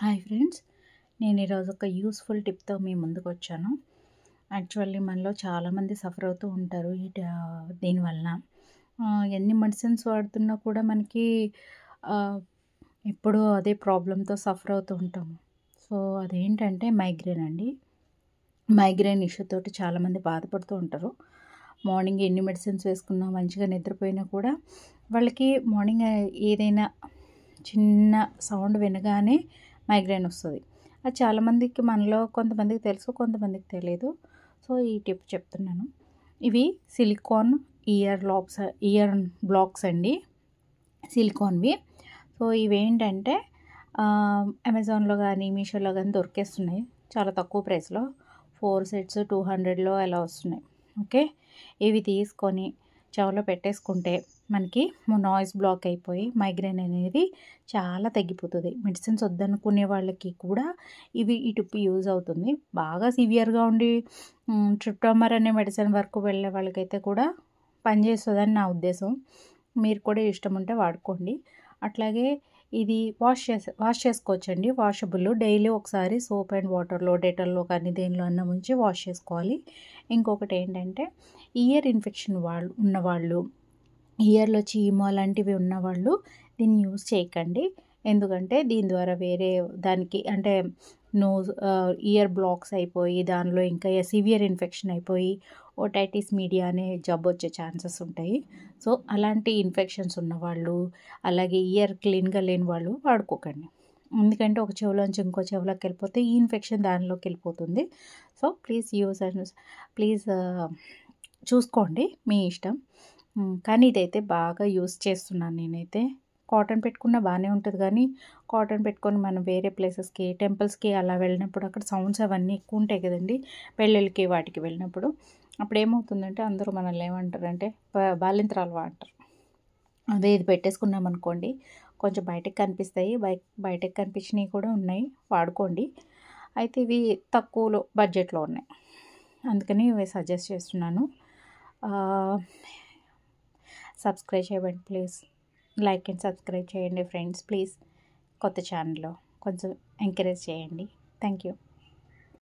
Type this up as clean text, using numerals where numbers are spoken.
Hi friends, నేను ఈరోజు ఒక యూస్ఫుల్ టిప్తో మీ ముందుకు వచ్చాను. యాక్చువల్లీ మనలో చాలామంది సఫర్ అవుతూ ఉంటారు దీనివలన. ఎన్ని మెడిసిన్స్ వాడుతున్నా కూడా మనకి ఎప్పుడూ అదే ప్రాబ్లంతో సఫర్ అవుతూ ఉంటాము. సో అదేంటంటే మైగ్రేన్ అండి. మైగ్రేన్ ఇష్యూతోటి చాలామంది బాధపడుతూ ఉంటారు. మార్నింగ్ ఎన్ని మెడిసిన్స్ వేసుకున్నా, మంచిగా నిద్రపోయినా కూడా వాళ్ళకి మార్నింగ్ ఏదైనా చిన్న సౌండ్ వినగానే మైగ్రేన్ వస్తుంది. అది చాలామందికి, మనలో కొంతమందికి తెలుసు, కొంతమందికి తెలియదు. సో ఈ టిప్ చెప్తున్నాను. ఇవి సిలికాన్ ఇయర్ బ్లాక్స్ అండి, సిలికాన్వి. సో ఇవేంటంటే అమెజాన్లో కానీ మీషోలో కానీ దొరికేస్తున్నాయి చాలా తక్కువ ప్రైస్లో. 4 సెట్స్ 200లో అలా వస్తున్నాయి. ఓకే, ఇవి తీసుకొని చెవిలో పెట్టేసుకుంటే మనకి నాయిస్ బ్లాక్ అయిపోయి మైగ్రేన్ అనేది చాలా తగ్గిపోతుంది. మెడిసిన్స్ వద్దనుకునే వాళ్ళకి కూడా ఈ టిప్ యూజ్ అవుతుంది. బాగా సివియర్గా ఉండి ట్రిప్టోమర్ అనే మెడిసిన్ వరకు వెళ్ళే వాళ్ళకైతే కూడా పనిచేస్తుందని నా ఉద్దేశం. మీరు కూడా ఇష్టం ఉంటే వాడుకోండి. అట్లాగే ఇది వాష్ చేసుకోవచ్చండి. వాషబుల్. డైలీ ఒకసారి సోప్ అండ్ వాటర్లో, డెటాల్లో కానీ దేనిలో అన్న ముంచి వాష్ చేసుకోవాలి. ఇంకొకటి ఏంటంటే, ఇయర్ ఇన్ఫెక్షన్ ఉన్నవాళ్ళు, ఇయర్లో చీము అలాంటివి ఉన్నవాళ్ళు దీన్ని యూజ్ చేయకండి. ఎందుకంటే దీని ద్వారా వేరే దానికి, అంటే ఇయర్ బ్లాక్స్ అయిపోయి దానిలో ఇంకా సివియర్ ఇన్ఫెక్షన్ అయిపోయి ఓటైటిస్ మీడియా అనే జబ్బు వచ్చే ఛాన్సెస్ ఉంటాయి. సో అలాంటి ఇన్ఫెక్షన్స్ ఉన్నవాళ్ళు, అలాగే ఇయర్ క్లీన్గా లేని వాళ్ళు వాడుకోకండి. ఎందుకంటే ఒక చెవులోంచి ఇంకో చెవులోకి వెళ్ళిపోతే ఈ ఇన్ఫెక్షన్ దానిలోకి వెళ్ళిపోతుంది. సో ప్లీజ్ చూసుకోండి, మీ ఇష్టం. కానీ ఇదైతే బాగా యూస్ చేస్తున్నాను నేనైతే. కాటన్ పెట్టుకున్నా బాగానే ఉంటుంది, కానీ కాటన్ పెట్టుకొని మనం వేరే ప్లేసెస్కి, టెంపుల్స్కి అలా వెళ్ళినప్పుడు అక్కడ సౌండ్స్ అవన్నీ ఎక్కువ ఉంటాయి కదండి, పెళ్ళిళ్ళకి వాటికి వెళ్ళినప్పుడు. అప్పుడు ఏమవుతుందంటే అందరూ మనల్ని ఏమంటారంటే బాలింత్రాలు అంటారు. అదే ఇది పెట్టేసుకున్నాం అనుకోండి, కొంచెం బయటకు కనిపిస్తాయి. బయటకు కనిపించినవి కూడా ఉన్నాయి, వాడుకోండి. అయితే ఇవి తక్కువలో బడ్జెట్లో ఉన్నాయి, అందుకని ఇవి సజెస్ట్ చేస్తున్నాను. సబ్స్క్రైబ్ చేయండి ప్లీజ్. లైక్ అండ్ సబ్స్క్రైబ్ చేయండి ఫ్రెండ్స్ ప్లీజ్. కొత్త ఛానల్లో కొంచెం ఎంకరేజ్ చేయండి. Thank you.